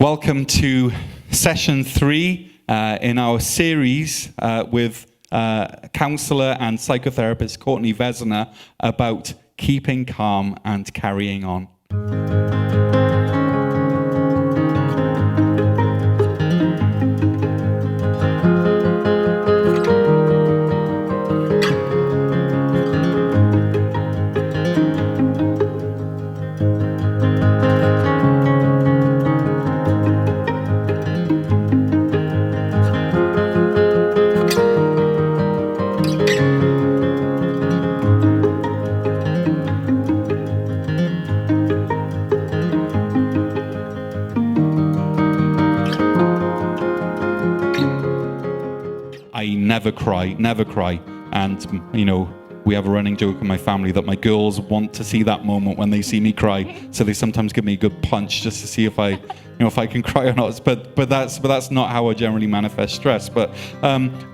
Welcome to session 3 in our series with Counsellor and Psychotherapist Courtney Vezina about keeping calm and carrying on. Never cry. And, we have a running joke in my family that my girls want to see that moment when they see me cry. So they sometimes give me a good punch just to see if I can cry or not. But that's not how I generally manifest stress. But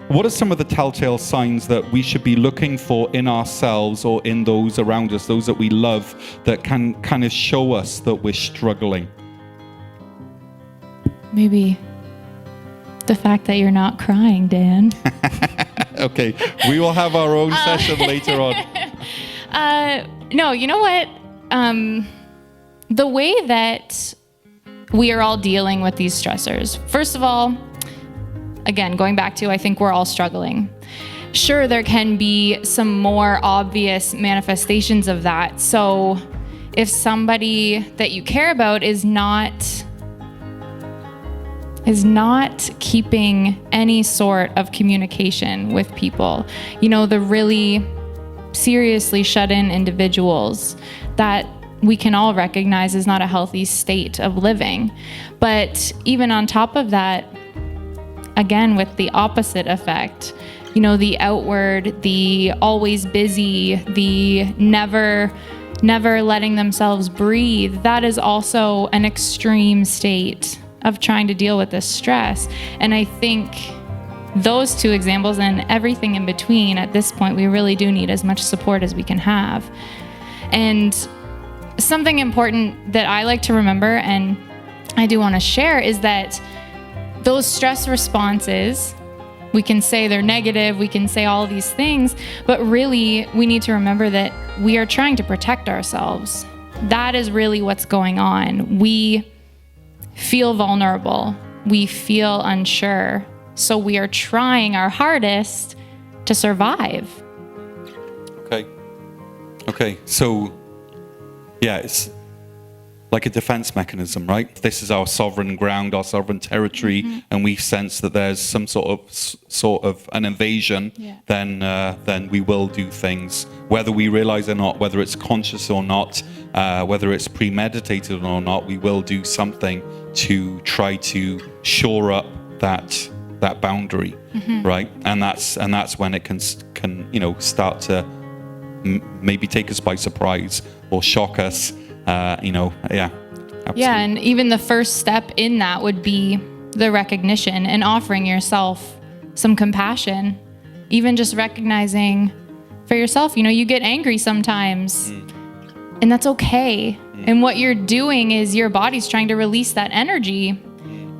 what are some of the telltale signs that we should be looking for in ourselves or in those around us, those that we love, that can kind of show us that we're struggling? Maybe the fact that you're not crying, Dan. Okay, we will have our own session later on. No, you know what? The way that we are all dealing with these stressors, first of all, again, going back to, I think we're all struggling. Sure, there can be some more obvious manifestations of that. So if somebody that you care about is not keeping any sort of communication with people, the really seriously shut-in individuals that we can all recognize is not a healthy state of living. But even on top of that, again, with the opposite effect, the outward, the always busy, the never letting themselves breathe, that is also an extreme state of trying to deal with this stress. And I think those two examples and everything in between, at this point, we really do need as much support as we can have. And something important that I like to remember, and I do want to share, is that those stress responses, we can say they're negative, we can say all these things, but really we need to remember that we are trying to protect ourselves. That is really what's going on. We feel vulnerable. We feel unsure. So we are trying our hardest to survive. Okay. So, it's like a defense mechanism, right? This is our sovereign ground, our sovereign territory, and we sense that there's some sort of an invasion. Then we will do things, whether we realize or not, whether it's conscious or not, whether it's premeditated or not. We will do something to try to shore up that boundary, right? And that's when it can start to maybe take us by surprise or shock us. Absolutely. Yeah, and even the first step in that would be the recognition and offering yourself some compassion. Even just recognizing for yourself, you get angry sometimes, and that's okay. And what you're doing is your body's trying to release that energy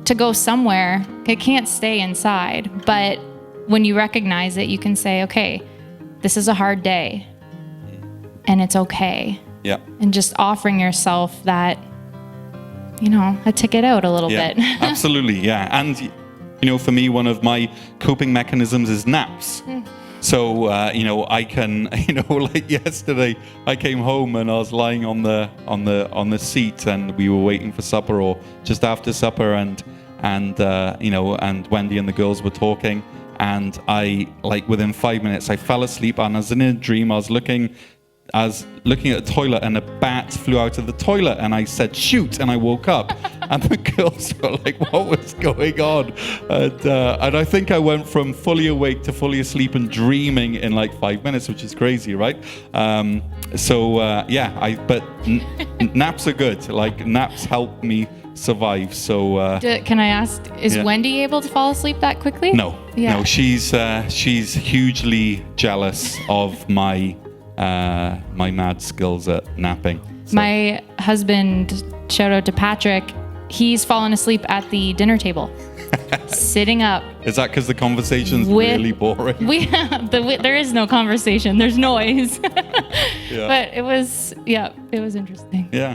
to go somewhere. It can't stay inside. But when you recognize it, you can say, okay, this is a hard day, and it's okay. Yeah. And just offering yourself that, a ticket out a little bit. Absolutely, yeah. And, for me, one of my coping mechanisms is naps. So, I can, like yesterday, I came home and I was lying on the seat, and we were waiting for supper or just after supper, and Wendy and the girls were talking, and within 5 minutes, I fell asleep, and I was in a dream. I was looking at the toilet, and a bat flew out of the toilet, and I said, shoot, and I woke up. And the girls were like, what was going on? And I think I went from fully awake to fully asleep and dreaming in 5 minutes, which is crazy, right? But naps are good. Naps help me survive. So can I ask, is Wendy able to fall asleep that quickly? No, she's hugely jealous of my mad skills at napping. So. My husband, shout out to Patrick, he's fallen asleep at the dinner table, sitting up. Is that because the conversation's really boring? There is no conversation. There's noise. Yeah. But it was interesting. Yeah.